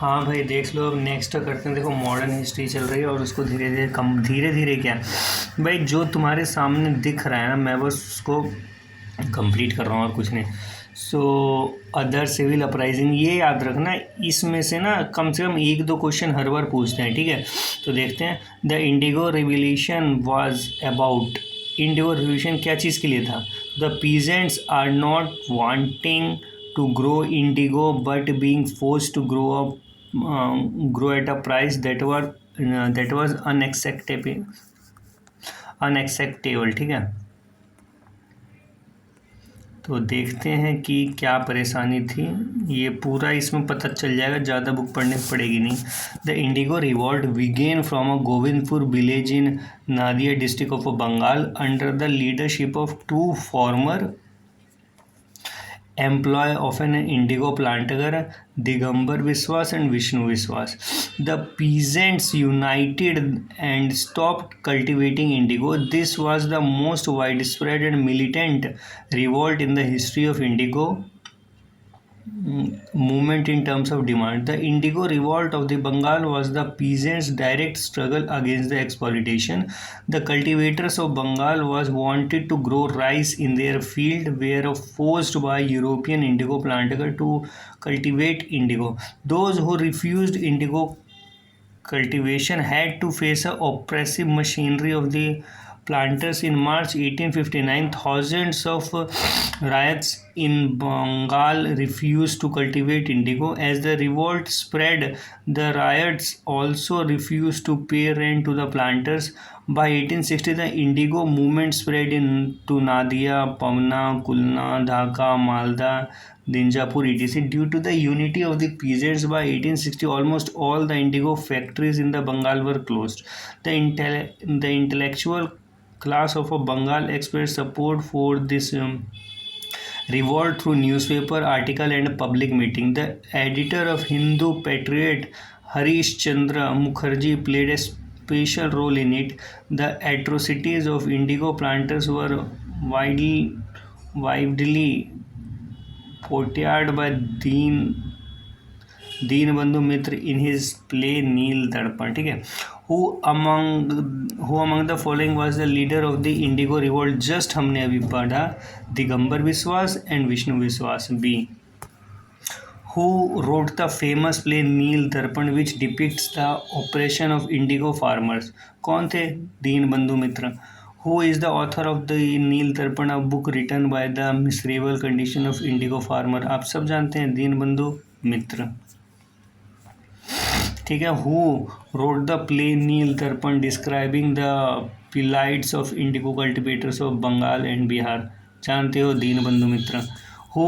हाँ भाई देख लो, अब नेक्स्ट करते हैं। देखो मॉडर्न हिस्ट्री चल रही है और उसको धीरे धीरे धीरे धीरे क्या भाई, जो तुम्हारे सामने दिख रहा है ना, मैं बस उसको कंप्लीट कर रहा हूँ और कुछ नहीं। सो अदर सिविल अपराइजिंग, ये याद रखना, इसमें से ना कम से कम एक दो क्वेश्चन हर बार पूछते हैं, ठीक है। तो देखते हैं, the indigo revolution was about, indigo revolution क्या चीज़ के लिए था? The peasants are not wanting to grow indigo but being forced to grow at a price that was unacceptable, ठीक है। तो देखते हैं कि क्या परेशानी थी, ये पूरा इसमें पता चल जाएगा, ज़्यादा बुक पढ़ने पड़ेगी नहीं। The indigo revolt began from a Govindpur village in Nadia district of Bengal under the leadership of two former employee of an indigo planter, Digambar Viswas and Vishnu Viswas. The peasants united and stopped cultivating indigo. This was the most widespread and militant revolt in the history of indigo movement in terms of demand. The indigo revolt of the Bengal was the peasants' direct struggle against the exploitation. The cultivators of Bengal was wanted to grow rice in their field were forced by European indigo planters to cultivate indigo. Those who refused indigo cultivation had to face a oppressive machinery of the planters. In March 1859, thousands of riots in Bengal refused to cultivate indigo. As the revolt spread, the riots also refused to pay rent to the planters. By 1860, the indigo movement spread into Nadia, Pamna, Kulna, Dhaka, Malda, Dinjapur, etc. Due to the unity of the peasants, by 1860, almost all the indigo factories in the Bengal were closed. The intellectual class of Bengal expressed support for this revolt through newspaper article and public meeting. The editor of Hindu Patriot, Harish Chandra Mukherjee, played a special role in it. The atrocities of indigo planters were widely portrayed by Dinabandhu Mitra in his play Nil Darpan, ठीक है। Who among the following was the leader of the Indigo Revolt? Just हमने अभी पढ़ा, दिगंबर विश्वास and Vishnu विश्वास। B. Who wrote the famous play Nil दर्पण which depicts the oppression of indigo farmers? कौन थे? दीनबंधु मित्र। Who is the author of the नील दर्पण, a book written by the miserable condition of indigo farmer? आप सब जानते हैं, दीनबंधु मित्र, ठीक है। Who wrote the play Nil Darpan describing the plights of indigo cultivators of Bengal and Bihar? जानते हो, Dinbandhu Mitra. Who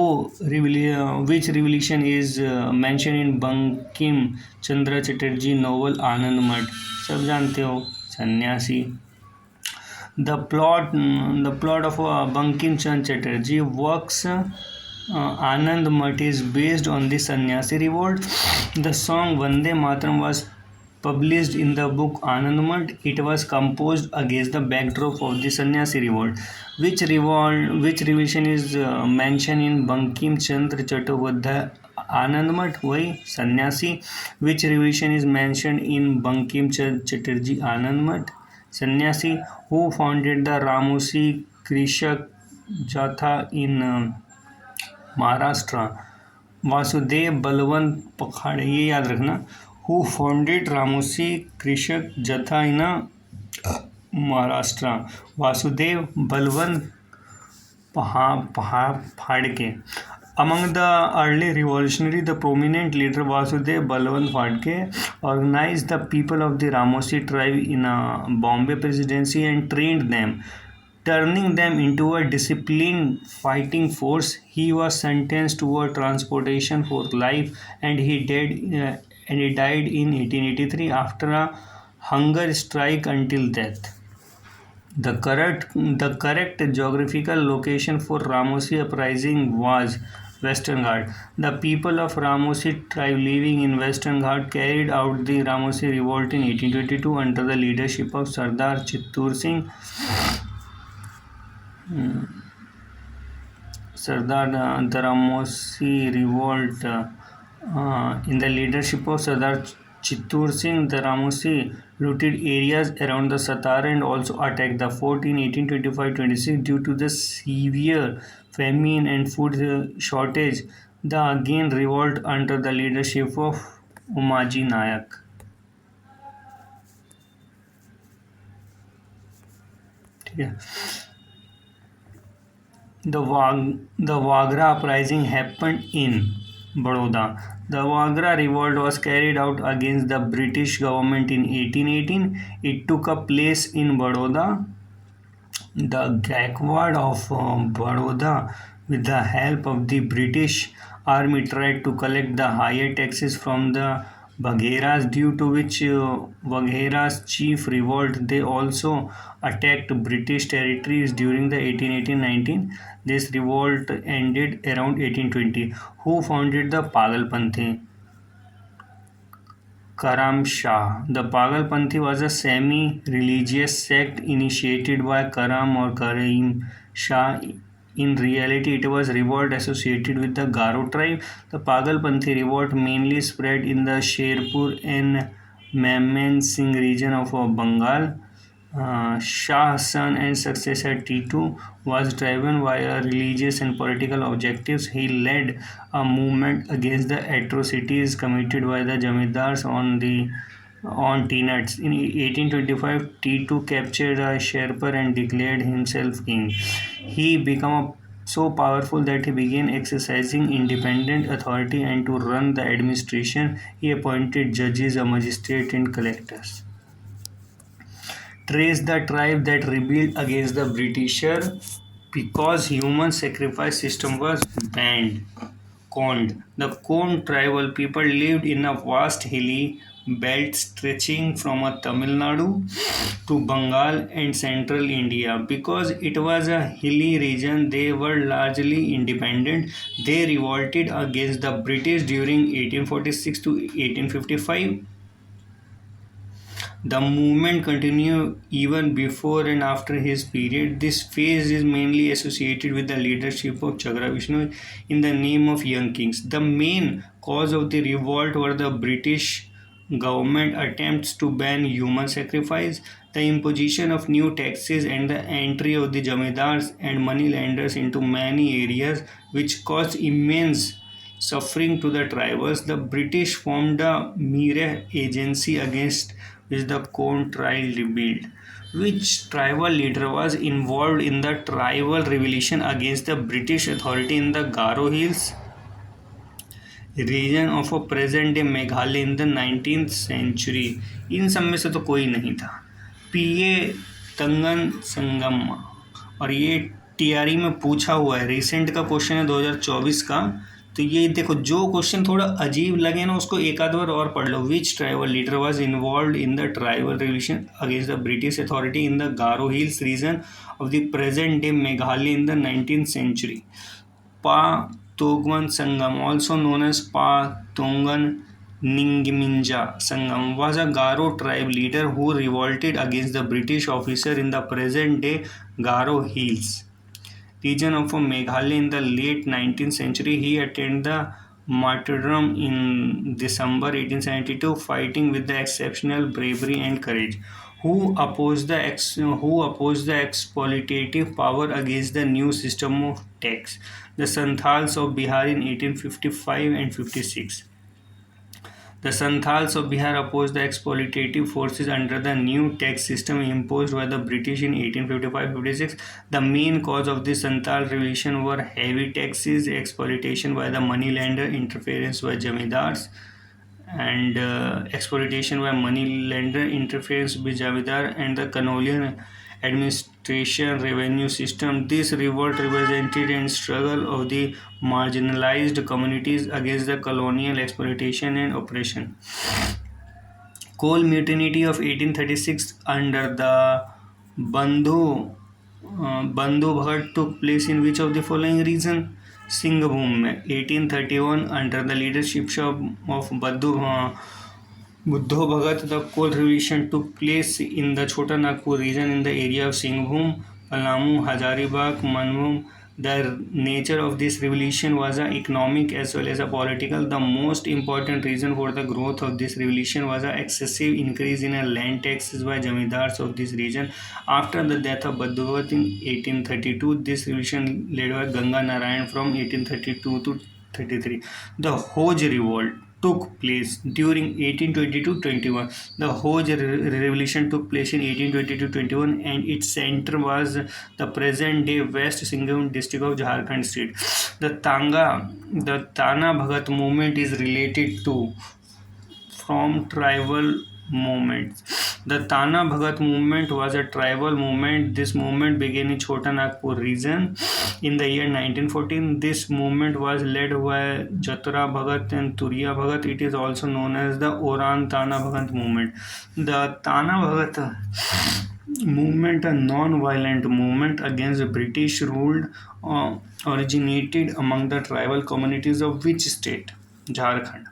which revolution is mention in Bankim Chandra Chatterjee novel Anand Math? सब जानते हो, Sanyasi. The plot of Bankim Chandra Chatterjee works Anand Math is based on the Sannyasi revolt. The song Vande Mataram was published in the book Anand Math. It was composed against the backdrop of the Sannyasi revolt. Which revolution is mentioned in Bankim Chandra Chattopadhyay Anand Math? वही सन्यासी। Which revolution is mentioned in Bankim Chandra Chatterjee Anand Math? सन्यासी। Who founded the Ramosi Krishak Jatha in Maharashtra? Vasudev Balwant पखाड़े, ये याद रखना। Who founded Ramosi Krishak Jatha in Maharashtra? Vasudev Balwant Phadke. Among the early revolutionary, the prominent leader Vasudev Balwant Phadke organized the people of the Ramosi tribe in a Bombay presidency and trained them, turning them into a disciplined fighting force. He was sentenced to a transportation for life, and he died in 1883 after a hunger strike until death. The correct geographical location for Ramosi uprising was Western Ghat. The people of Ramosi tribe living in Western Ghat carried out the Ramosi revolt in 1822 under the leadership of Sardar Chittur Singh. Sardar, the Ramosi revolt In the leadership of Sardar Chittur Singh, the Ramosi looted areas around the Satara and also attacked the fort in 1825-26 due to the severe famine and food shortage. The again revolt under the leadership of Umaji Nayak. Yeah. The Wagra uprising happened in Baroda. The Wagra revolt was carried out against the British government in 1818. It took a place in Baroda. The Gaikwad of Baroda, with the help of the British army, tried to collect the higher taxes from the Bagheras, due to which Bagheras' chief revolt. They also attacked British territories during the 1818-19. This revolt ended around 1820. Who founded the Pagalpanthi? Karam Shah. The Pagalpanthi was a semi-religious sect initiated by Karam or Karim Shah. In reality, it was revolt associated with the Garo tribe. The Pagalpanthi revolt mainly spread in the Sherpur and Memon Singh region of Bengal. Shah's son and successor Titu was driven by religious and political objectives. He led a movement against the atrocities committed by the Jamidars on tenants. In 1825, Titu captured a Sherpur and declared himself king. He became so powerful that he began exercising independent authority, and to run the administration, he appointed judges, a magistrate, and collectors. Trace the tribe that rebelled against the Britisher because human sacrifice system was banned. Kond. The Kond tribal people lived in a vast hilly belt stretching from Tamil Nadu to Bengal and central India. Because it was a hilly region, they were largely independent. They revolted against the British during 1846 to 1855. The movement continued even before and after his period. This phase is mainly associated with the leadership of Chagra Vishnu in the name of young kings. The main cause of the revolt were the British government attempts to ban human sacrifice, the imposition of new taxes, and the entry of the jamidars and moneylenders into many areas, which caused immense suffering to the tribals. The British formed a Mere agency against which the Kond tribe rebelled. Which tribal leader was involved in the tribal rebellion against the British authority in the Garo Hills region of present day Meghalaya in the 19th century? इन सब में से तो कोई नहीं था. पीए तंगन संगम. और ये TRE में पूछा हुआ है, रिसेंट का क्वेश्चन है 2024 का. तो ये देखो, जो क्वेश्चन थोड़ा अजीब लगे ना उसको एक आध बार और पढ़ लो. Which tribal leader was involved in the tribal revolution against the British authority in the Garo hills region of the present day Meghalaya in the 19th century? Pa Togan Sangma, also known as Pa Tongan Ningiminja Sangam, was a Garo tribe leader who revolted against the British officer in the present-day Garo Hills region of Meghalaya in the late 19th century. He attained the martyrdom in December 1872, fighting with the exceptional bravery and courage. Who opposed the exploitative power against the new system of tax? The Santhals of Bihar in 1855 and 56. The Santhals of Bihar opposed the exploitative forces under the new tax system imposed by the British in 1855-56. The main cause of the Santhal revolution were heavy taxes, exploitation by the moneylender, interference by jamidars, and exploitation by moneylender, interference by jamidar, and the colonial administration revenue system. This revolt represented a struggle of the marginalized communities against the colonial exploitation and oppression. Coal mutiny of 1836 under the Bandhu Bhagat took place in which of the following region? Singhbhum. 1831 under the leadership of Buddho Bhagat, the coal revolution took place in the Chota Nagpur region in the area of Singhbhum, Palamu, Hazaribagh, Manbhum. The nature of this revolution was an economic as well as a political. The most important reason for the growth of this revolution was an excessive increase in land taxes by jamidars of this region. After the death of Badduvat in 1832, this revolution led by Ganga Narayan from 1832 to 33. The Hoj revolt took place during 1820-21. The Hoj revolution took place in 1820-21 and its center was the present-day West Singhbhum district of Jharkhand state. The Tana Bhagat movement is related to from tribal movements. The Tana Bhagat movement was a tribal movement. This movement began in Chota Nagpur region in the year 1914. This movement was led by Jatra Bhagat and Turiya Bhagat. It is also known as the Oran Tana Bhagat movement. The Tana Bhagat movement, a non-violent movement against British rule, originated among the tribal communities of which state? Jharkhand.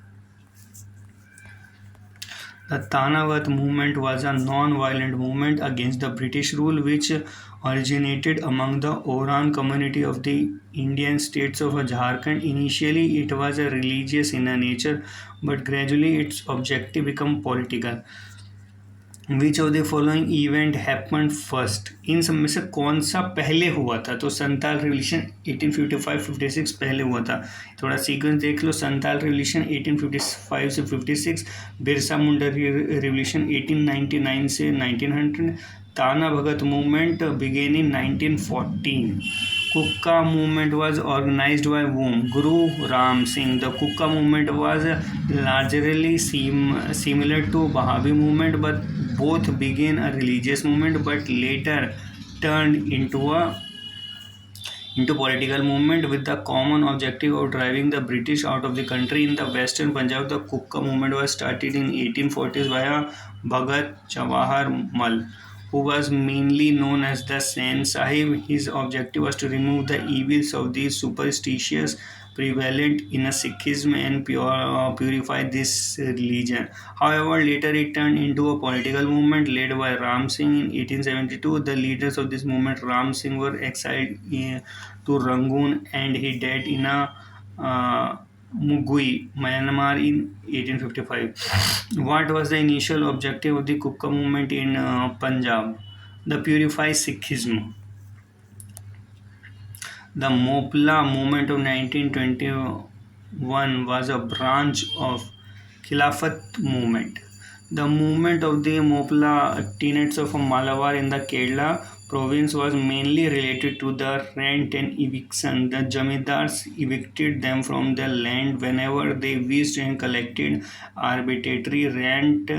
The Tanavat movement was a non-violent movement against the British rule which originated among the Oran community of the Indian states of Jharkhand. Initially, it was a religious in nature, but gradually its objective became political. Which of the following event happen first? इन सब में से कौन सा पहले हुआ था? तो संताल रिवोल्यूशन 1855-56 पहले हुआ था. थोड़ा सीक्वेंस देख लो. संताल रिवोल्यूशन 1855 से 56, बिरसा मुंडा रिवोल्यूशन 1899 से 1900, ताना भगत movement began in 1914. Kukka movement was organized by whom? Guru Ram Singh. The Kukka movement was largely similar to Wahhabi movement, but both began a religious movement, but later turned into political movement with the common objective of driving the British out of the country. In the western Punjab, the Kukka movement was started in 1840s by Bhagat Jawahar Mal, who was mainly known as the Sen Sahib. His objective was to remove the evils of the superstitious prevalent in Sikhism and purify this religion. However, later it turned into a political movement led by Ram Singh in 1872. The leaders of this movement, Ram Singh, were exiled to Rangoon and he died in Mugui, Myanmar in 1855. What was the initial objective of the Kukka movement in Punjab? The purify Sikhism. The Mopla movement of 1921 was a branch of Khilafat movement. The movement of the Mopla tenets of Malabar in the Kerala province was mainly related to the rent and eviction. The jamidars evicted them from their land whenever they wished and collected arbitrary rent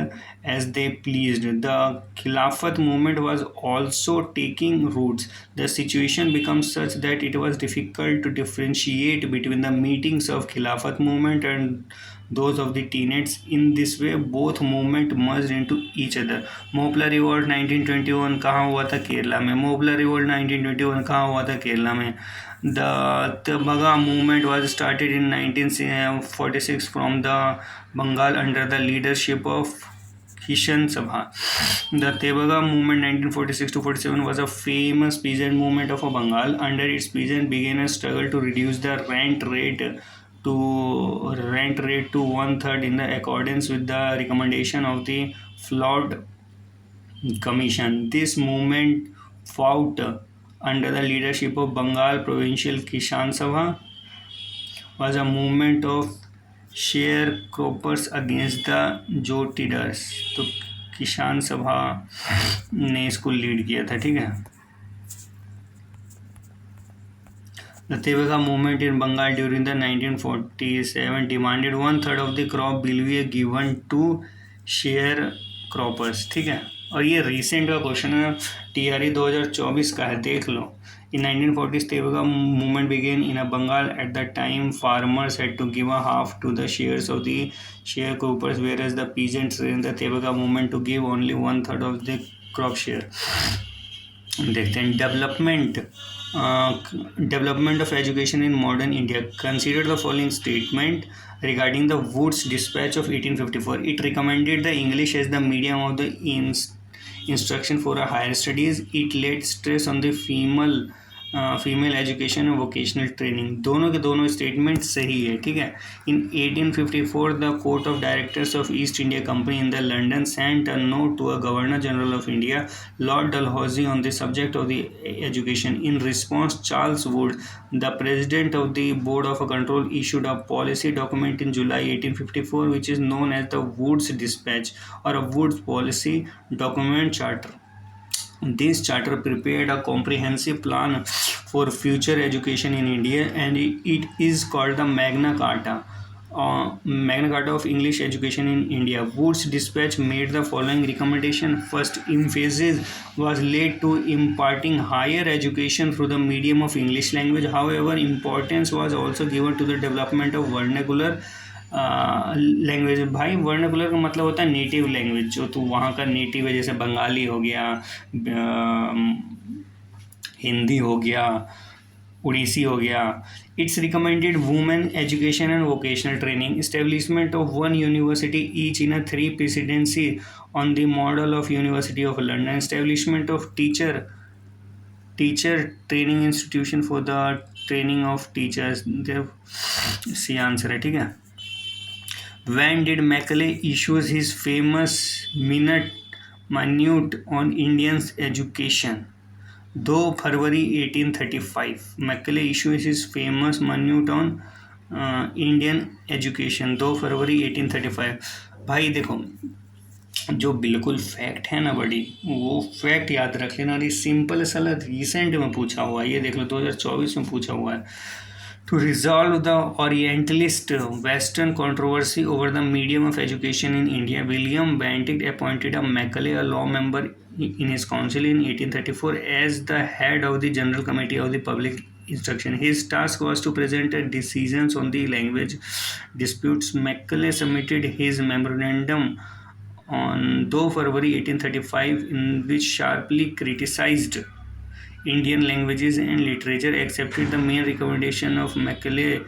as they pleased. The Khilafat movement was also taking roots. The situation became such that it was difficult to differentiate between the meetings of Khilafat movement and those of the tenets. In this way, both movement merged into each other. Moplah revolt 1921 कहाँ हुआ था? केरला में. Moplah revolt 1921 कहाँ हुआ था? केरला में. The Tebaga movement was started in 1946 from the Bengal under the leadership of Kishan Sabha. The Tebaga movement 1946 to 47 was a famous peasant movement of Bengal. Under its peasants began a struggle to reduce the rent rate to 1/3 in the accordance with the recommendation of the Flood Commission. This movement fought under the leadership of Bengal Provincial Kisan Sabha. Was a movement of sharecroppers against the जोटीडर्स. तो किसान सभा ने इसको lead किया था. ठीक है. The Tebaga movement in Bengal during the 1947 demanded 1/3 of the crop will be given to sharecroppers. ठीक है. और ये रिसेंट का क्वेश्चन है, TRE 2024 का है, देख लो. In 1940s, Tebaga movement began in Bengal. At that time, farmers had to give a half to the shares of the sharecroppers, whereas the peasants in the Tebaga movement to give only 1/3 of the crop share. देखते हैं. Development of education in modern India. Consider the following statement regarding the Wood's Dispatch of 1854. It recommended the English as the medium of the instruction for higher studies. It laid stress on the female female education और vocational training, दोनों के दोनों statement सही है, ठीक है। In 1854 the court of directors of East India Company in the London sent a note to a governor general of India Lord Dalhousie on the subject of the education. In response Charles Wood, the president of the board of control, issued a policy document in July 1854 which is known as the Woods Dispatch or a Woods Policy Document Charter. This charter prepared a comprehensive plan for future education in India, and it is called the Magna Carta. Magna Carta of English Education in India. Wood's dispatch made the following recommendation. First emphasis was laid to imparting higher education through the medium of English language. However, importance was also given to the development of vernacular language. भाई vernacular का मतलब होता है native language, जो तो वहाँ का native है, जैसे बंगाली हो गया, हिंदी हो गया, उड़ीसी हो गया. It's recommended women education and vocational training. Establishment of one university each in a 3 presidency on the model of university of London. Establishment of teacher training institution for the training of teachers. C answer है, ठीक है. When did Macaulay issues his famous minute on Indian education? 2 February 1835. Macaulay issues his famous minute on Indian education 2 फरवरी 1835. भाई देखो, जो बिल्कुल fact है ना बड़ी, वो फैक्ट याद रख लेना. ये सिंपल साला रिसेंट में पूछा हुआ है, ये देख लो 2024 में पूछा हुआ है. To resolve the Orientalist Western controversy over the medium of education in India, William Bentinck appointed a Macaulay, a law member in his council in 1834, as the head of the General Committee of the Public Instruction. His task was to present decisions on the language disputes. Macaulay submitted his memorandum on 2 February 1835, in which sharply criticized Indian languages and literature, accepted the main recommendation of Macaulay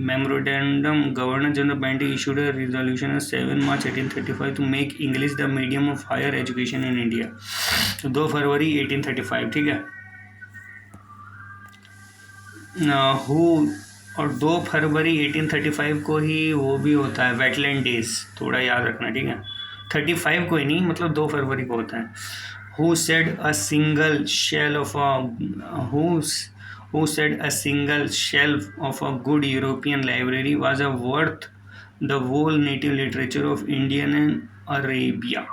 memorandum. Governor General Bentinck issued a resolution on 7 March 1835 to make English the medium of higher education in India. तो 2 फरवरी 1835, ठीक है. और 2 फरवरी 1835 को ही वो भी होता है wetland days, थोड़ा याद रखना, ठीक है. 35 को ही नहीं, मतलब 2 फरवरी को होता है. Who said a single shelf of a good European library was worth the whole native literature of India and Arabia?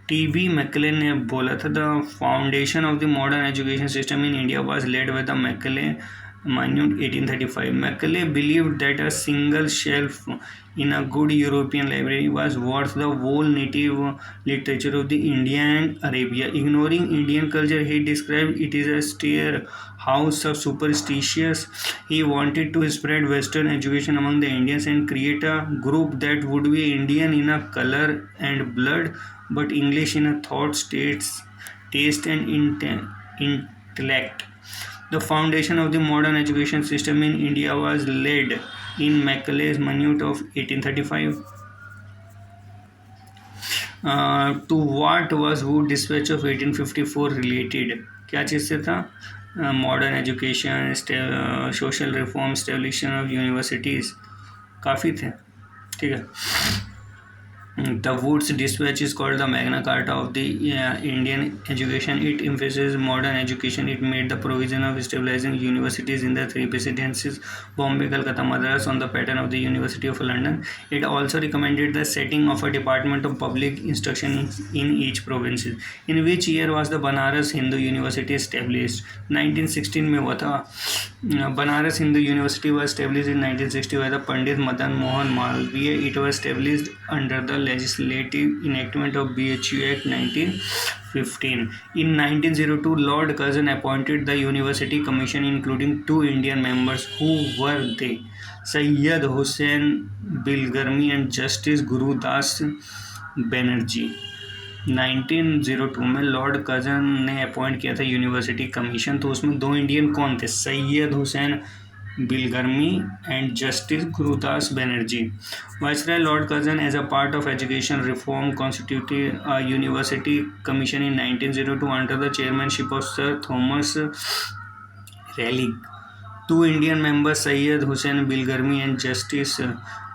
T.B. Macaulay ने बोला था. The foundation of the modern education system in India was laid by the Macaulay Minute 1835. Macaulay believed that a single shelf in a good European library was worth the whole native literature of the India and Arabia. Ignoring Indian culture, he described it as a stair house of superstitious. He wanted to spread Western education among the Indians and create a group that would be Indian in a color and blood, but English in a thought, taste and intellect. The foundation of the modern education system in India was laid in Macaulay's Minute of 1835. To what was Wood Dispatch of 1854 related? क्या चीज़ से था? Modern education, social reform, establishment of universities, काफ़ी थे, ठीक है. The Woods Dispatch is called the Magna Carta of the Indian education. It emphasizes modern education. It made the provision of stabilizing universities in the 3 presidencies, Bombay, Calcutta, Madras, on the pattern of the University of London. It also recommended the setting of a Department of Public Instruction in each province. In which year was the Banaras Hindu University established? 1916 में हुआ था. Banaras Hindu University was established in 1960 by the Pandit Madan Mohan Malviya. It was established under the legislative enactment of BHU Act 1915. In 1902, Lord Curzon appointed the University Commission, including 2 Indian members. Who were they? Sayyid Hussain Bilgarmi and Justice Gurudas Banerjee. 1902 में Lord Curzon ने appoint किया था university commission, तो उसमें 2 Indian कौन थे? Syed Hussain Bilgarmi and Justice Gurudas Banerjee. Viceroy Lord Curzon, as a part of education reform, constituted a university commission in 1902 under the chairmanship of Sir Thomas Raleigh. Two Indian members, Syed Hussain Bilgarmi and Justice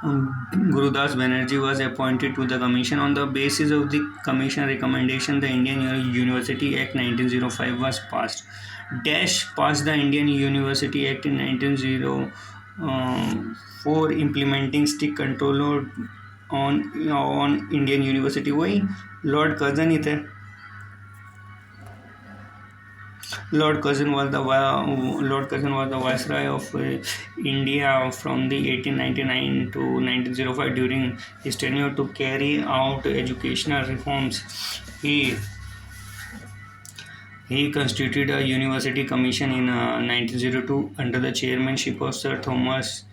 Gurudas Banerjee, was appointed to the commission. On the basis of the commission recommendation, the Indian University Act 1905 was passed. Passed the Indian University Act in 1904, implementing strict control on Indian University. वही Lord Curzon ही थे. Lord Curzon was the viceroy of India from the 1899 to 1905. During his tenure, to carry out educational reforms, he constituted a university commission in 1902 under the chairmanship of Sir Thomas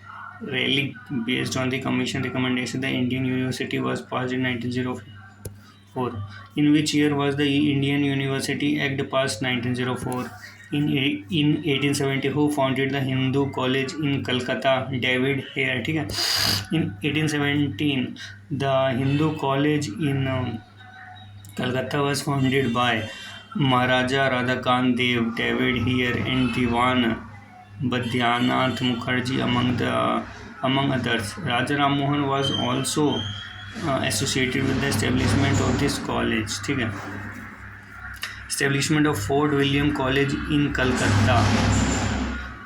Raleigh. Based on the commission recommendation, the Indian University was passed in 1904. In which year was the Indian University Act passed? 1904. In 1870, who founded the Hindu College in Calcutta? David Hare. ठीक है. In 1817, the Hindu College in Calcutta was founded by Maharaja Radhakant Dev, David Hare, and Diwan Badhyanath Mukherjee among others. Raja Ram Mohan was also associated with the establishment of this college. ठीक है. Establishment of Fort William College in Calcutta,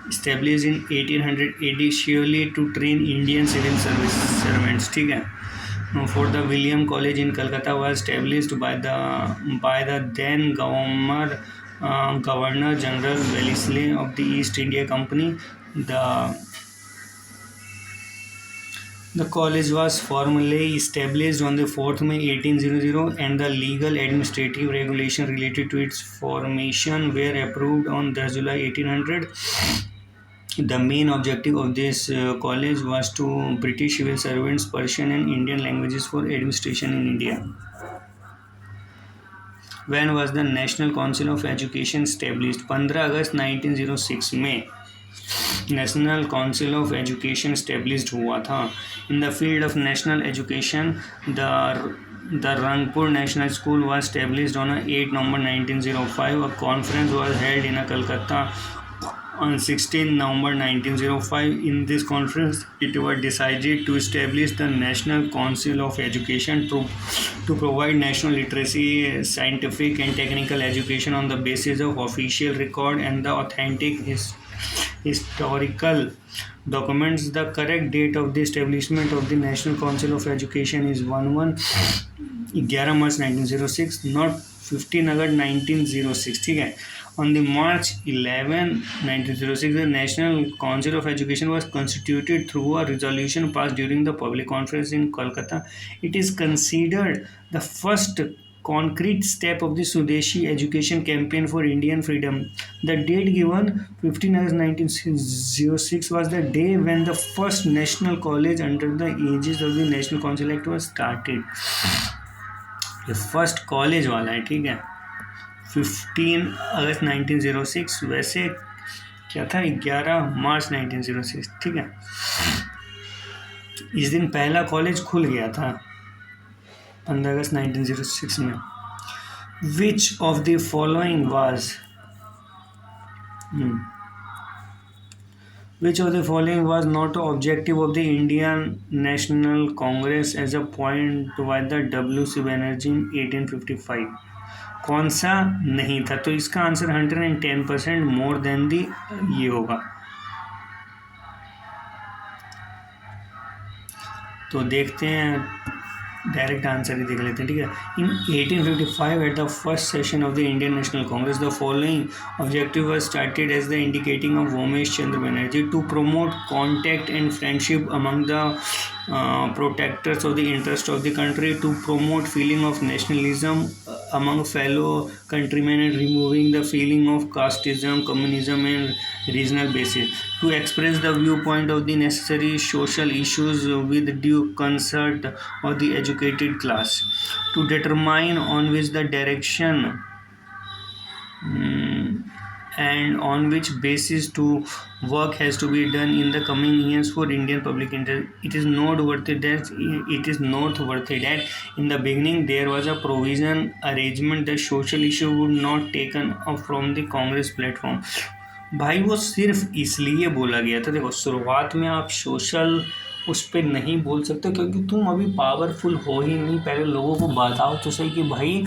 established in 1800 AD, surely to train Indian civil service servants. ठीक है. For the William College in Calcutta was established by the then Governor General Wellesley of the East India Company. The college was formally established on the 4th May 1800, and the legal administrative regulation related to its formation were approved on 10 July 1800. The main objective of this college was to British civil servants Persian and Indian languages for administration in India. When was the National Council of Education established? 15 अगस्त 1906 में national council of education established हुआ था. In the field of national education, the Rangpur National School was established on 8 November 1905. A conference was held in Calcutta on 16 November 1905. In this conference, it was decided to establish the National Council of Education to provide national literacy, scientific and technical education on the basis of official record and the authentic historical documents. The correct date of the establishment of the National Council of Education is 11 March 1906, not 15 August 1906. ठीक है. On the March 11, 1906, the National Council of Education was constituted through a resolution passed during the public conference in Kolkata. It is considered the first concrete step of the Swadeshi education campaign for Indian freedom. The date given, 15 August 1906, was the day when the first national college under the aegis of the National Council Act was started. ये first college वाला है. ठीक है. 15 अगस्त 1906, वैसे क्या था 11 मार्च 1906. ठीक है. इस दिन पहला कॉलेज खुल गया था 15 अगस्त 1906 में. Which of the following was not the objective of the Indian National Congress as a point by the W.C. Banerjee in 1855? कौन सा नहीं था? तो इसका आंसर 110% मोर देन दी ये होगा. तो देखते हैं, डायरेक्ट आंसर ही देख लेते हैं. ठीक है. In 1855 at the first session of the Indian National Congress, the following objective was started as the indicating of Umesh Chandra Banerjee to promote contact and friendship among the protectors of the interest of the country, to promote feeling of nationalism among fellow countrymen and removing the feeling of casteism, communism and regional basis, to express the viewpoint of the necessary social issues with due consent of the educated class, to determine on which the direction and on which basis to work has to be done in the coming years for Indian public interest. It is noteworthy that in the beginning there was a provision arrangement that social issue would not taken up from the Congress platform. भाई वो सिर्फ इसलिए बोला गया था, देखो शुरुआत में आप सोशल उस पर नहीं बोल सकते क्योंकि तुम अभी पावरफुल हो ही नहीं। पहले लोगों को बताओ तो सही कि भाई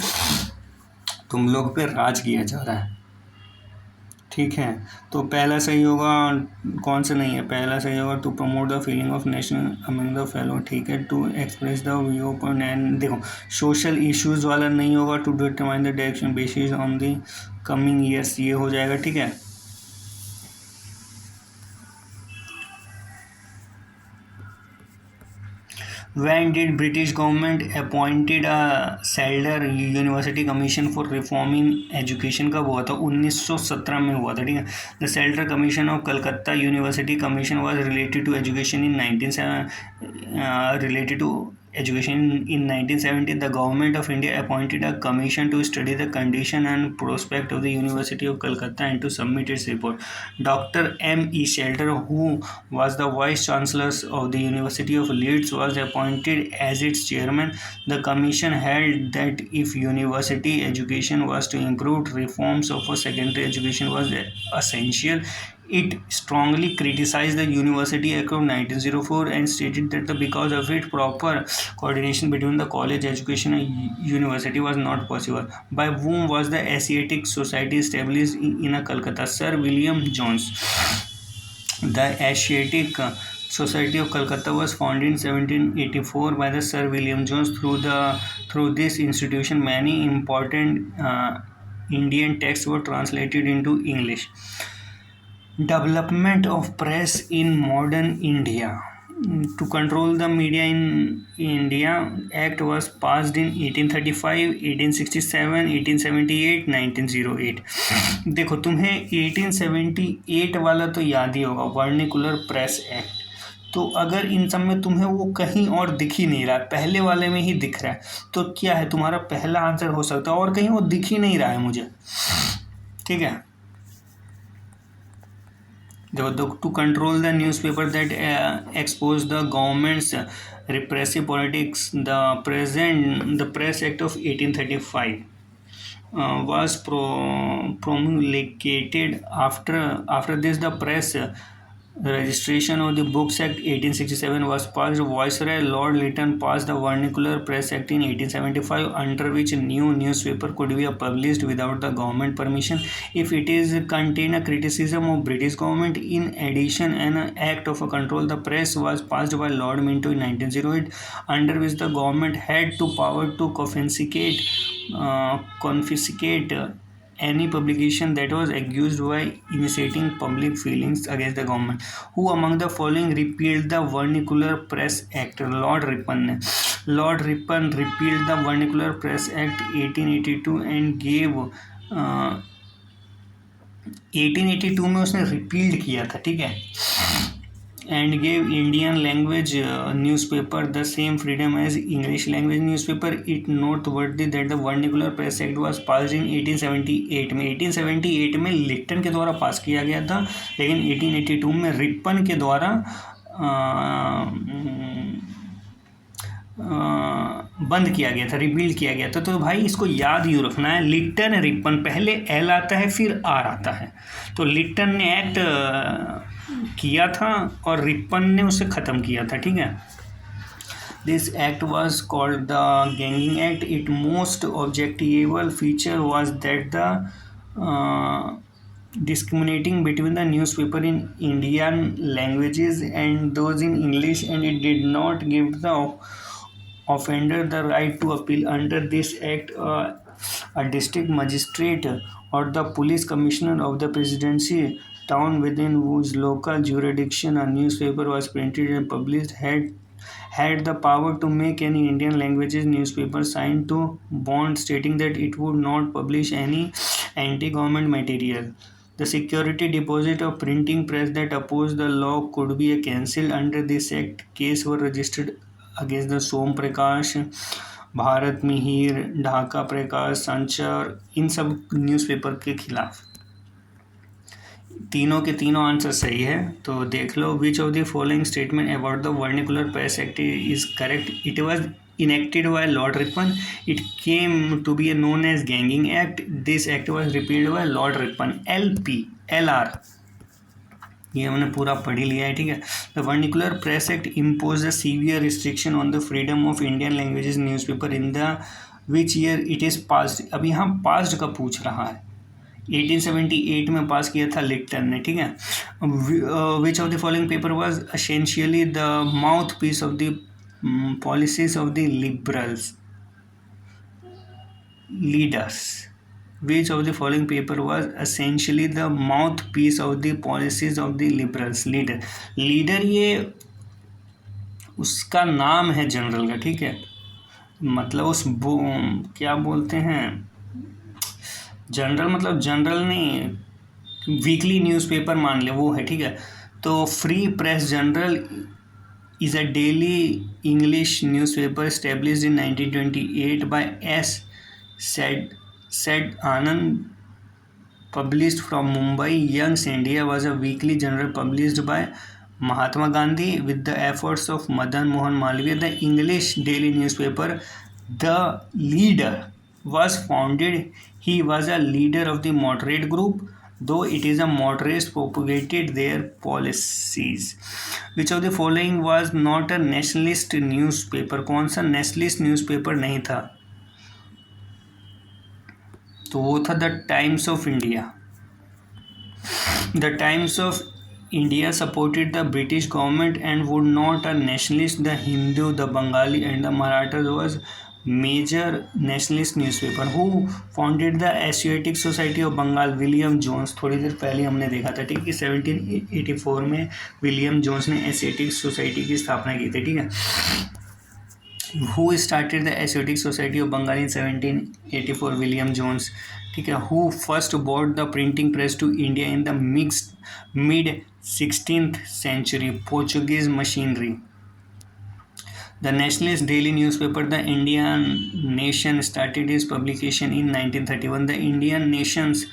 तुम लोग पे राज किया जा रहा है, ठीक है। तो पहला सही होगा, कौन सा नहीं है, पहला सही होगा to promote the feeling of national among the fellow, ठीक है। To express the view point and देखो सोशल इश्यूज वाला नहीं होगा, to determine the direction basis on the coming years, ये हो जाएगा, ठीक है। When did British government appointed a Calder University Commission for Reform in Education? कब हुआ था? 1917 में हुआ था, ठीक है। The Calder Commission of Calcutta University Commission was related to education in 1970. The government of India appointed a commission to study the condition and prospect of the University of Calcutta and to submit its report. Dr. M. E. Shelter, who was the Vice Chancellor of the University of Leeds, was appointed as its chairman. The commission held that if university education was to improve, reforms of secondary education was essential. It strongly criticized the University Act of 1904 and stated that because of it, proper coordination between the college education and university was not possible. By whom was the Asiatic Society established in Calcutta? Sir William Jones. The Asiatic Society of Calcutta was founded in 1784 by the Sir William Jones. Through this institution, many important Indian texts were translated into English. Development of press in modern India. To control the media in India, Act was passed in 1835, 1867, 1878, 1908. देखो तुम्हें 1878 वाला तो याद ही होगा, vernacular press act. तो अगर इन सब में तुम्हें वो कहीं और दिख ही नहीं रहा, पहले वाले में ही दिख रहा है, तो क्या है तुम्हारा पहला आंसर हो सकता है, और कहीं वो दिख ही नहीं रहा है मुझे, ठीक है। To control the newspaper that exposed the government's repressive politics, the Press Act of 1835 was promulgated. After this, the Press Registration of the Books Act 1867 was passed. Viceroy Lord Lytton passed the Vernacular Press Act in 1875, under which new newspaper could be published without the government permission if it is contain a criticism of British government. In addition, an act of control the press was passed by Lord Minto in 1908, under which the government had to power to confiscate any publication that was accused by inciting public feelings against the government. Who among the following repealed the Vernacular Press Act? Lord Ripon ने। Lord Ripon repealed the Vernacular Press Act 1882 and gave 1882 में उसने repealed किया था, ठीक है, and gave Indian language newspaper the same freedom as English language newspaper. It noteworthy that the Vernacular Press Act was passed in 1878 में। 1878 में Lipton के द्वारा पास किया गया था, लेकिन 1882 में रिपन के द्वारा बंद किया गया था, रिपील्ड किया गया था। तो भाई इसको याद यूँ रखना है, लिप्टन रिपन, पहले एल आता है फिर आर आता है। तो लिप्टन ने एक्ट किया था और रिपन ने उसे ख़त्म किया था, ठीक है। This act was called the Ganging Act. Its most objectionable feature was that the discriminating between the newspaper in Indian languages and those in English, and it did not give the offender the right to appeal. Under this act, a district magistrate or the police commissioner of the presidency town within whose local jurisdiction a newspaper was printed and published had the power to make any Indian languages newspaper sign to bond stating that it would not publish any anti-government material. The security deposit of printing press that opposed the law could be cancelled. Under this act, case were registered against the सोम प्रकाश, भारत मिहिर, ढाका प्रकाश, संचार, इन सब newspaper के खिलाफ। तीनों के तीनों answer सही है, तो देख लो। Which of the following statement about the vernacular press act is correct? It was enacted by Lord Ripon. It came to be known as Ganging Act. This act was repealed by Lord Ripon. LP, LR, ये हमने पूरा पढ़ ही लिया है, ठीक है। The vernacular press act impose the severe restriction on the freedom of Indian languages newspaper in the which year it is passed. अब यहाँ पास्ड का पूछ रहा है। 1878 में पास किया था लिक्टन ने, ठीक है। Which of the following paper was essentially the mouthpiece of the policies of the liberals leaders. Which of the following paper was essentially the mouthpiece of the policies of the liberals leader? Leader ये उसका नाम है general का, ठीक है। मतलब उस क्या बोलते हैं, जनरल मतलब जनरल नहीं, वीकली न्यूज़पेपर मान ले वो है, ठीक है। तो free press general is a daily English newspaper established in 1928 by S. Said Anand, published from Mumbai. Young India was a weekly journal published by Mahatma Gandhi with the efforts of Madan Mohan Malviya. The English daily newspaper The Leader was founded. He was a leader of the moderate group, though it is a moderates propagated their policies. Which of the following was not a nationalist newspaper? कौन सा nationalist newspaper नहीं था? तो वो था the Times of India. The Times of India supported the British government and would not a nationalist. The Hindu, the Bengali and the Maratha was major nationalist newspaper. Who founded the Asiatic Society of Bengal? William Jones. थोड़ी देर पहले हमने देखा था, ठीक है, 1784 में William Jones ने एशियाटिक सोसाइटी की स्थापना की थी, ठीक है। Who started the Asiatic Society of Bengal in 1784? William Jones, ठीक है। Who first brought the printing press to India in the mid 16th century? Portuguese machinery. The nationalist daily newspaper The Indian Nation started its publication in 1931. The Indian Nations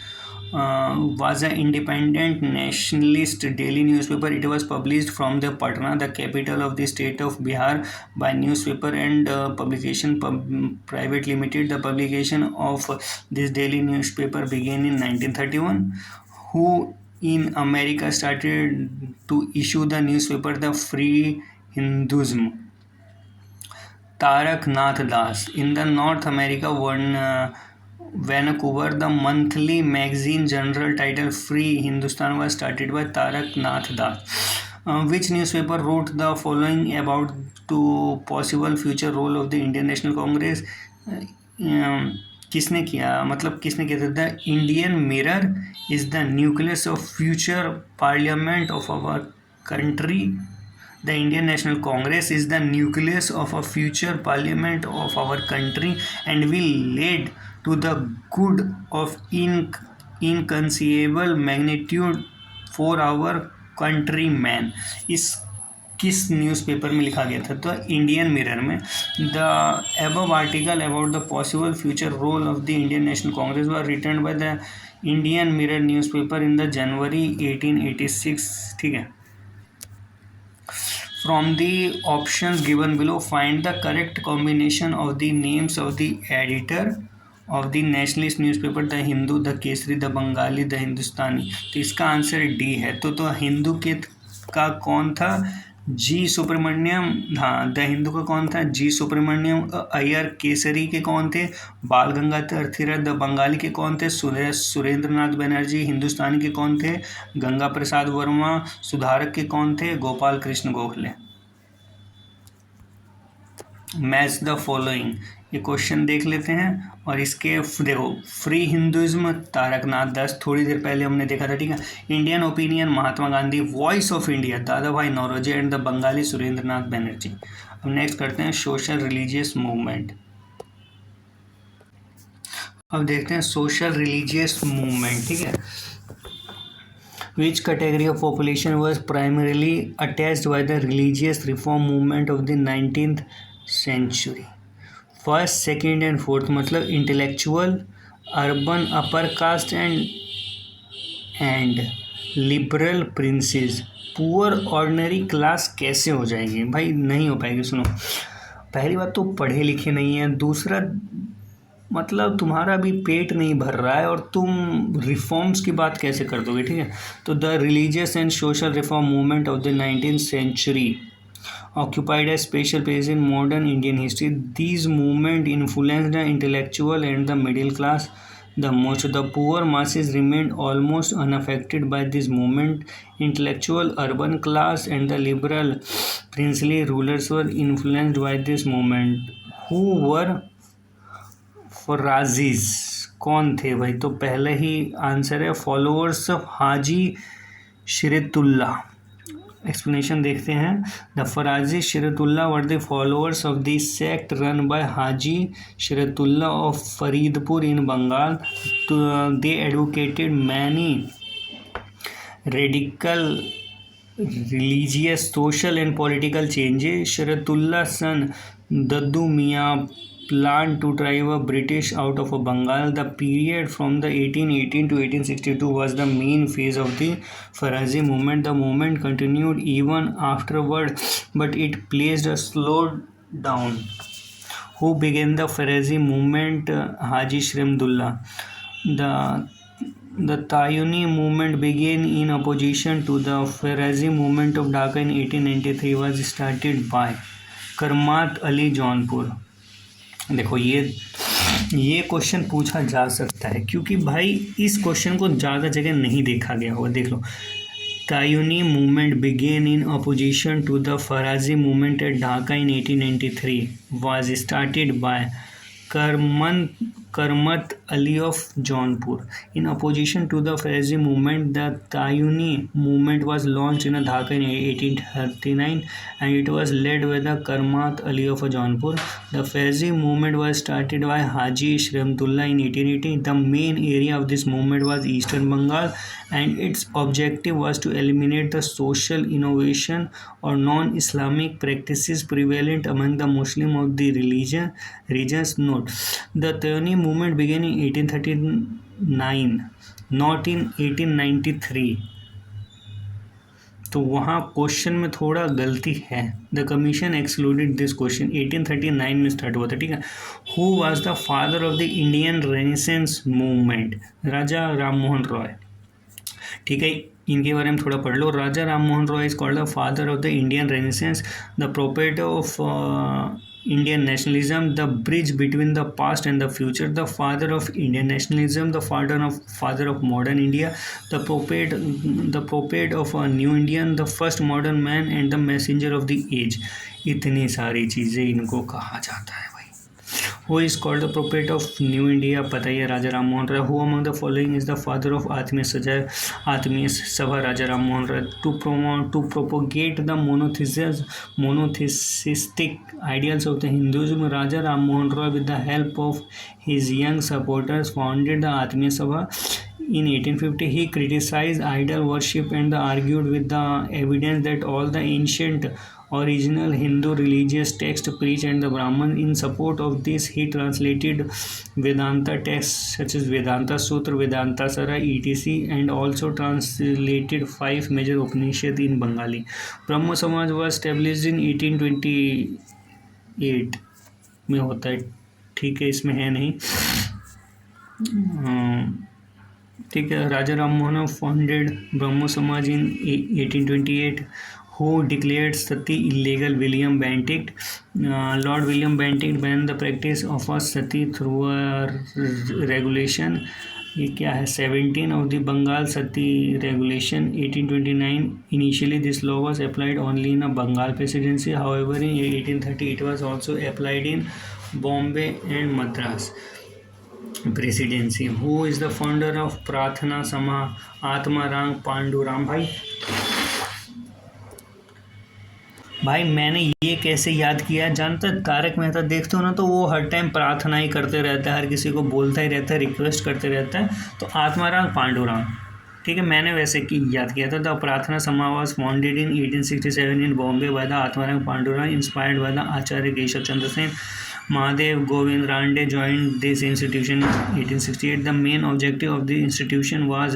was an independent nationalist daily newspaper. It was published from the Patna, the capital of the state of Bihar, by Newspaper and Publication Private Limited. The publication of this daily newspaper began in 1931. Who in America started to issue the newspaper The Free Hinduism? Tarak Nath Das. In the North America, Vancouver, the monthly magazine general titled Free Hindustan was started by Tarak Nath Das. Which newspaper wrote the following about to possible future role of the Indian National Congress? किसने किया, मतलब किसने किया था? The Indian Mirror is the nucleus of future parliament of our country. The Indian National Congress is the nucleus of a future parliament of our country and will lead to the good of inconceivable magnitude for our countrymen. इस किस newspaper में लिखा गया था? तो Indian mirror में. The above article about the possible future role of the Indian National Congress was written by the Indian Mirror newspaper in the January 1886, ठीक है। From the options given below, find the correct combination of the names of the editor of the nationalist newspaper The Hindu, The Kesari, The Bengali, The Hindustani. तो इसका answer D है। तो हिंदू के का कौन था? जी सुब्रमण्यम। हाँ, द हिंदू का कौन था? जी सुब्रमण्यम अय्यर। केसरी के कौन थे? बाल गंगाधर तिलक। द बंगाली के कौन थे? सुरेंद्र नाथ बनर्जी। हिंदुस्तानी के कौन थे? गंगा प्रसाद वर्मा। सुधारक के कौन थे? Gopal Krishna Gokhale. Match the following, ये क्वेश्चन देख लेते हैं। और इसके देखो, फ्री हिंदुइज्म तारक नाथ दास, थोड़ी देर पहले हमने देखा था, ठीक है। Indian opinion Mahatma Gandhi. Voice of India दादा भाई नौरोजी एंड द बंगाली सुरेंद्र नाथ बनर्जी। अब नेक्स्ट करते हैं सोशल रिलीजियस मूवमेंट। अब देखते हैं सोशल रिलीजियस मूवमेंट, ठीक है। Which category of population was primarily attached by the religious reform movement of the 19th century? First, second and fourth, मतलब intellectual, urban, upper caste and liberal princes, poor ordinary class कैसे हो जाएगी भाई? नहीं हो पाएगी। सुनो, पहली बात तो पढ़े लिखे नहीं है, दूसरा मतलब तुम्हारा भी पेट नहीं भर रहा है और तुम रिफॉर्म्स की बात कैसे कर दोगे? ठीक है, तो the religious and social reform movement of the 19th century occupied a special place in modern Indian history. These movements influenced the intellectual and the middle class the most. The poor masses remained almost unaffected by this movement. Intellectual urban class and the liberal princely rulers were influenced by this movement. Who were Faraizis? कौन थे भाई? तो पहले ही answer है followers of Haji Shariatullah. Explanation देखते हैं। The Faraizi Shariatullah were the followers of the sect run by Haji Shariatullah of Faridpur in Bengal. They advocated many radical religious, social and political changes. Shariatullah's son Daddu Mian planned to drive a British out of Bengal. The period from the 1818 to 1862 was the main phase of the Farazi movement. The movement continued even afterward, but it placed a slow down. Who began the Farazi movement? Haji Shrimdullah. The Tayuni movement began in opposition to the Farazi movement of Dhaka in 1893. Was started by Karamat Ali Jaunpur. देखो ये question पूछा जा सकता है क्योंकि भाई इस question को ज़्यादा जगह नहीं देखा गया होगा। देख लो, Tayuni movement began in opposition to the Farazi movement at Dhaka in 1893. Was started by Karmat Ali of Jaunpur. In opposition to the Farazi movement, the Tayuni movement was launched in Dhaka in 1839 and it was led by the Karmat Ali of Jaunpur. The Farazi movement was started by Haji Shrimdullah in 1880. The main area of this movement was Eastern Bengal and its objective was to eliminate the social innovation or non-Islamic practices prevalent among the Muslim of the regions. Note, the Tayuni movement began in 1839, not in 1893. तो वहाँ question में थोड़ा गलती है। The commission excluded this question. 1839 में start हुआ था। ठीक है। Who was the father of the Indian renaissance movement? Raja Ram Mohan Roy. ठीक है, इनके बारे में थोड़ा पढ़ लो। Raja Ram Mohan Roy is called the father of the Indian renaissance, the prophet of Indian nationalism, the bridge between the past and the future, the father of Indian nationalism, the father of modern India, the prophet of a new Indian, the first modern man and the messenger of the age. इतनी सारी चीज़ें इनको कहा जाता है भाई। Who is called the prophet of new India? पता ही है, राजा Ram Mohan Roy. Who among the following is the father of आत्मीय सभा? राजा Ram Mohan Roy. To propagate the monotheistic ideals of the Hinduism, Raja Ram Mohan Roy, with the help of his young supporters, founded the Atmiya Sabha. In 1850, he criticized idol worship and argued with the evidence that all the ancient original Hindu religious texts preach and the Brahman. In support of this, he translated Vedanta texts such as Vedanta Sutra, Vedanta Sara, etc. and also translated 5 major Upanishads in Bengali. Brahmo Samaj was established in 1828 में होता है। ठीक है, इसमें है नहीं। ठीक है, राजा राम मोहन फाउंडेड ब्रह्मो समाज इन 1828. Who declared sati illegal? William Bentinck. Lord William Bentinck banned the practice of a sati through a regulation. ये क्या है? 17 of the Bengal Sati Regulation 1829. Initially this law was applied only in a Bengal presidency. However, in 1830 it was also applied in Bombay and Madras presidency. Who is the founder of Prathana Sama? Atmaram Panduram. भाई मैंने ये कैसे याद किया? जानते तारक मेहता देखते हो ना, तो वो हर टाइम प्रार्थना ही करते रहता है, हर किसी को बोलता ही रहता है, रिक्वेस्ट करते रहता है। तो आत्माराम पांडुराम। ठीक है, मैंने वैसे की याद किया था। द प्रार्थना समा was founded in 1867 in Bombay by the Atmaram Panduram, inspired by the Acharya Keshav Chandra Sen. Mahadev Govind Rande joined this institution in 1868. The main objective of the institution was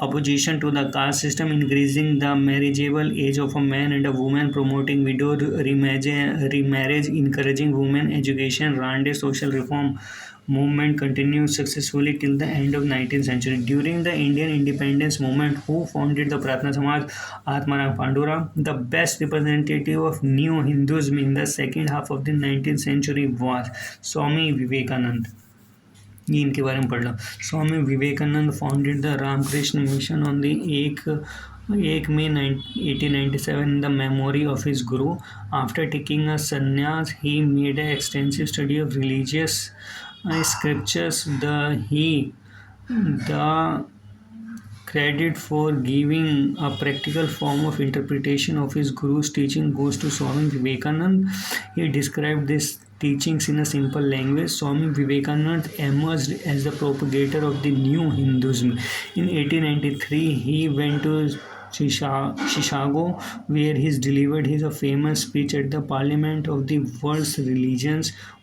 opposition to the caste system, increasing the marriageable age of a man and a woman, promoting widow remarriage, encouraging women education. Rande social reform movement continued successfully till the end of 19th century. During the Indian independence movement, who founded the Pratna Samaj? Atmarang Pandura. The best representative of New Hinduism in the second half of the 19th century was Swami Vivekananda. ये इनके बारे में पढ़ लो. Swami Vivekananda founded the Ramakrishna mission on the 1 May 1897 in the memory of his guru. After taking a sannyas, he made an extensive study of religious scriptures. The credit for giving a practical form of interpretation of his guru's teaching goes to Swami Vivekananda. He described these teachings in a simple language. Swami Vivekananda emerged as the propagator of the new Hinduism. In 1893, he went to Chicago, where he delivered his famous speech at the Parliament of the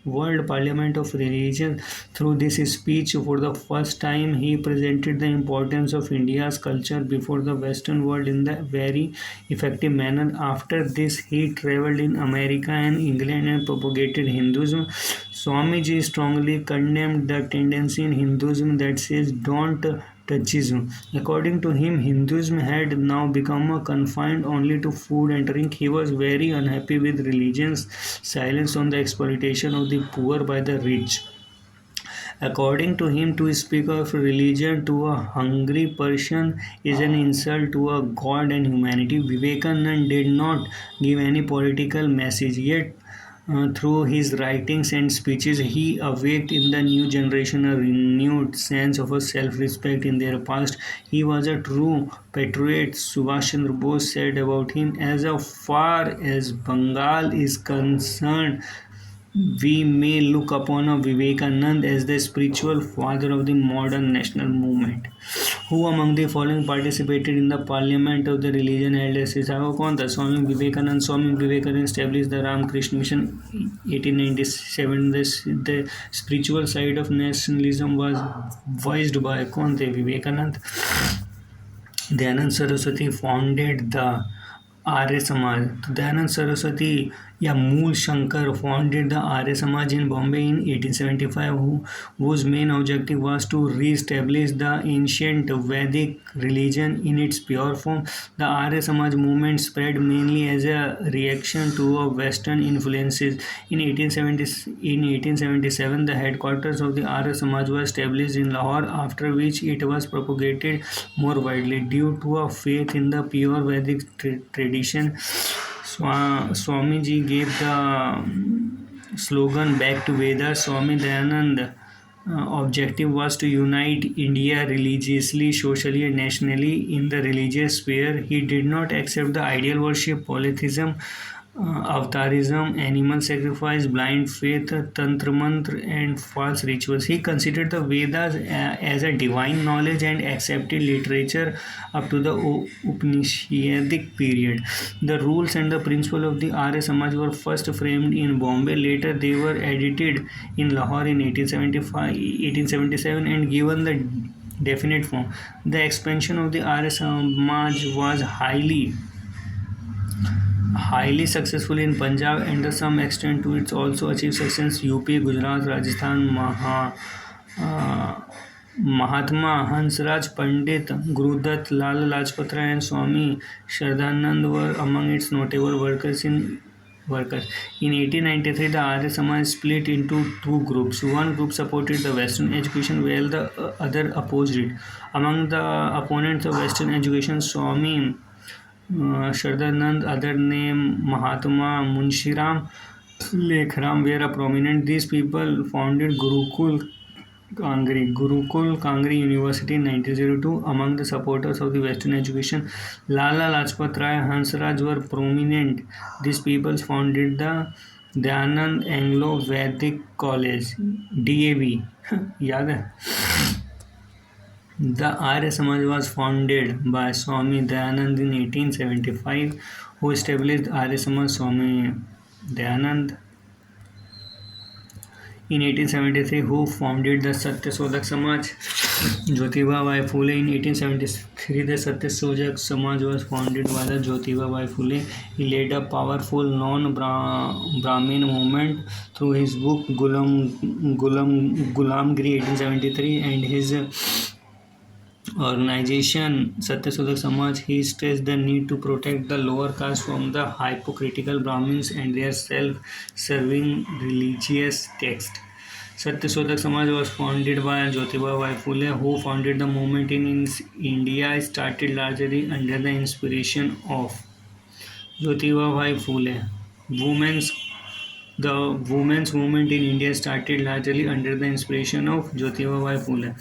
World Parliament of Religions. Through this speech, for the first time, he presented the importance of India's culture before the Western world in a very effective manner. After this, he traveled in America and England and propagated Hinduism. Swamiji strongly condemned the tendency in Hinduism that says don't touchism. According to him, Hinduism had now become confined only to food and drink. He was very unhappy with religion's silence on the exploitation of the poor by the rich. According to him, to speak of religion to a hungry person is an insult to a God and humanity. Vivekananda did not give any political message, yet through his writings and speeches, he awakened in the new generation a renewed sense of self-respect in their past. He was a true patriot. Subhash Chandra Bose said about him, as far as Bengal is concerned, we may look upon a Vivekananda as the spiritual father of the modern national movement. Who among the following participated in the Parliament of the Religion held at Chicago? कौन था? Swami Vivekananda. Swami Vivekananda established the Ramakrishna Mission 1897. The spiritual side of nationalism was voiced by कौन थे? Vivekananda. Dayanand Saraswati founded the Arya Samaj. Dayanand Saraswati या मूल Shankar founded the Arya Samaj in Bombay in 1875, whose main objective was to re-establish the ancient Vedic religion in its pure form. The Arya Samaj movement spread mainly as a reaction to Western influences. In 1877, the headquarters of the Arya Samaj was established in Lahore, after which it was propagated more widely. Due to a faith in the pure Vedic tradition, Swamiji gave the slogan "Back to Vedas." Swami Dayanand objective was to unite India religiously, socially and nationally. In the religious sphere, he did not accept the ideal worship, polytheism, avatarism, animal sacrifice, blind faith, tantra mantra and false rituals. He considered the Vedas as a divine knowledge and accepted literature up to the Upanishadic period. The rules and the principles of the Arya Samaj were first framed in Bombay. Later they were edited in Lahore in 1877 and given the definite form. The expansion of the Arya Samaj was highly successful in Punjab and to some extent to its also achieved success UP, Gujarat, Rajasthan. Mahatma Hansraj Pandit, Gurudutt, Lala Lajpat Rai and Swami Shraddhanand were among its notable workers. In 1893, the Arya Samaj split into two groups. One group supported the Western education while the other opposed it. Among the opponents of Western education, Swami Shraddhanand, other name Mahatma Munshiram, Lekharam were a prominent. These people founded Gurukul Kangri University in 1902. Among the supporters of the Western education, Lala Lajpat Rai, Hansraj were prominent. These people founded the Dayanand Anglo Vedic College (DAV). याद है? The Arya Samaj was founded by Swami Dayanand in 1875. Who established Arya Samaj? Swami Dayanand. In 1873, who founded the Satya Sodak Samaj? Jyotiba Bai Phule in 1873, the Satyasojak Samaj was founded by the Jyotiba Bai Phule. He led a powerful non-Brahmin movement through his book Gulamgiri 1873 and his organization Satyasojak Samaj. He stressed the need to protect the lower caste from the hypocritical Brahmins and their self-serving religious texts. Satyasodhak Samaj was founded by Jyotiba Bai Phule, who founded the movement in India. Started largely under the inspiration of Jyotiba Bai Phule. Women's The women's movement in India started largely under the inspiration of Jyotiba Bai Phule.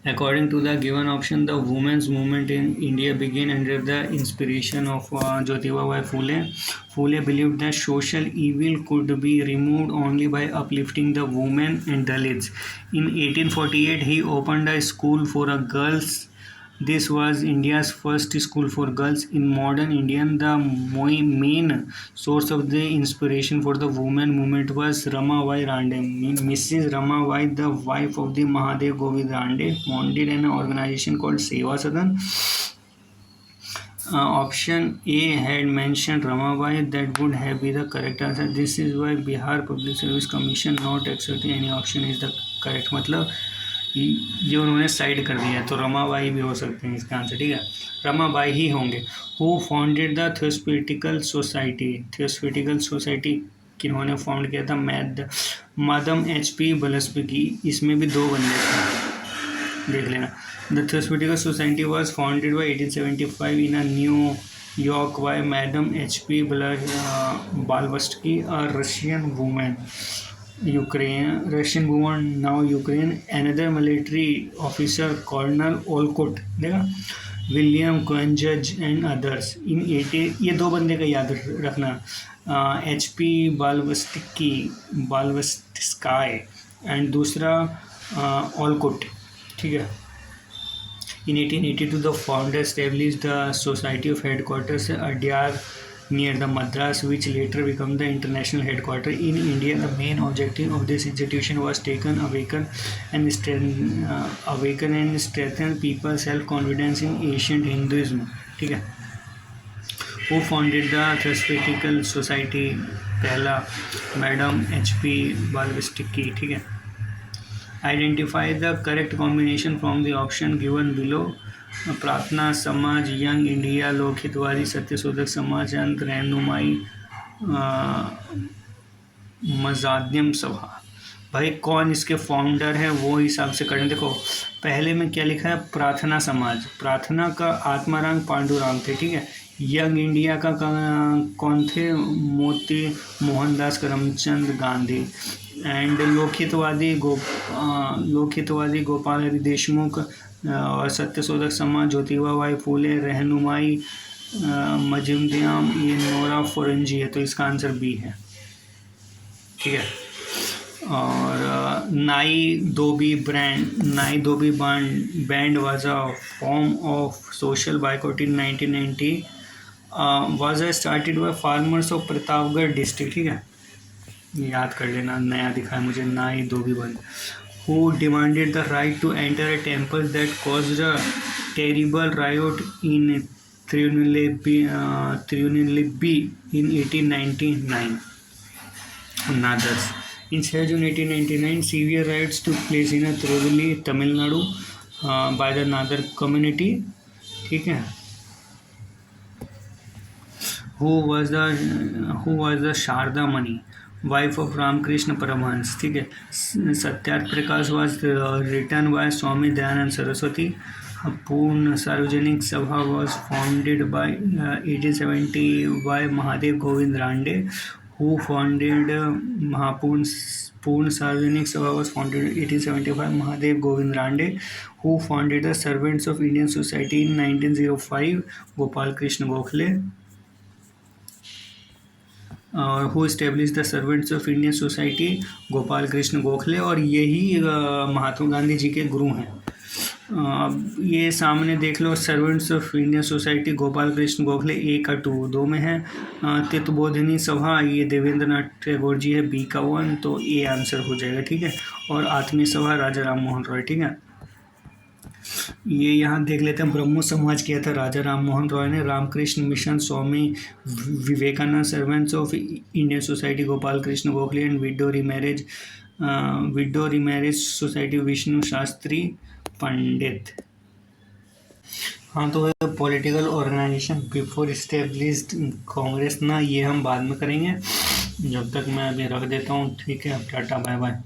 According to the given option, the women's movement in India began under the inspiration of Jyotiba Bai Phule. Phule believed that social evil could be removed only by uplifting the women and Dalits. In 1848, he opened a school for girls. This was India's first school for girls. In modern India, the main source of the inspiration for the women movement was Ramabai Rande. Mrs. Ramabai, the wife of the Mahadev Govind Rande, founded an organization called Seva Sadan. Option A had mentioned Ramabai. That would have been the correct answer. This is why Bihar Public Service Commission not accepting any option is the correct. मतलब ये उन्होंने side कर दिया, तो रमाबाई भी हो सकते हैं इसका आंसर, ठीक है, रमाबाई ही होंगे. Who founded the theosophical society. Theosophical society किन्होंने फाउंड किया था? मादम HP बलस्पकी. इसमें भी दो बंदे थे, देख लेना. The theosophical society was founded by 1875 in New York by madam HP Blavatsky, a Russian women. Russian woman, now Ukraine. Another military officer, Colonel Olcott, देखा, William Cohen Judge and others. In 80, ये दो बंदे का याद रखना, HP बालवस्की and दूसरा Olcott, ठीक है. In 1882, the founder established the Society of Headquarters Adyar near the Madras, which later became the international headquarters in India. The main objective of this institution was to awaken and strengthen people's self-confidence in ancient Hinduism. ठीक है. Who founded the Theosophical Society? पहला madam HP बालवस्की, ठीक है. Identify the correct combination from the option given below. प्रार्थना समाज, young India, Lokhitwadi, Satyashodhak Samaj and रहनुमाई मजाद्यम सभा. भाई कौन इसके फाउंडर है वो हिसाब से करें. देखो पहले में क्या लिखा है? प्रार्थना समाज. प्रार्थना का आत्माराम पांडुराम थे, ठीक है. यंग इंडिया का कौन थे? मोती मोहनदास करमचंद गांधी. एंड लोकहितवादी गोपाल हरि देशमुख. और सत्यशोधक समाज ज्योतिबा बाई फूले. रहनुमाई मजिमद्याम, ये नोरा फौरंजी है, तो इसका आंसर बी है, ठीक है. और Nai Dhobi band was a form of social boycott in 1990. Was started by farmers of Pratapgarh district, ठीक है, याद कर लेना. नया दिखा है मुझे, नाई धोबी बंद. Who demanded the right to enter a temple that caused a terrible riot in Tirunelveli in 1899. Others. In 6 June 1899, severe riots took place in Tirunelveli, Tamil Nadu, by the Nadar community. ठीक है. Who was the Sharda Mani? Wife of Ramakrishna Paramhansa, ठीक है. Satyarth Prakash was written by Swami Dayanand Saraswati. Poona Sarvajanik Sabha was founded by 1870 by Mahadev Govind Ranade. Who founded Poona Sarvajanik Sabha was founded 1875 Mahadev Govind Ranade. Who founded the servants of Indian society in 1905 Gopal Krishna Gokhale. Who establish the servants of Indian society Gopal Krishna Gokhale. और यही महात्मा गांधी जी के गुरु हैं. अब ये सामने देख लो, servants of Indian society Gopal Krishna Gokhale, A का 2, 2 में है। तितबोधिनी सभा, ये देवेंद्र नाथ टैगोर जी है, बी का 1, तो ए आंसर हो जाएगा, ठीक है। और आत्मीय सभा राजा राम मोहन रॉय, ठीक है। ये यहाँ देख लेते हैं, ब्रह्मो समाज किया था राजा राम मोहन रॉय ने। Ramakrishna mission Swami Vivekananda, servants of Indian society Gopal Krishna Gokhale and widow remarriage society Vishnu Shastri Pandit. हाँ, तो political organisation before established Congress ना, ये हम बाद में करेंगे। जब तक मैं अभी रख देता हूँ, ठीक है। Tata bye bye.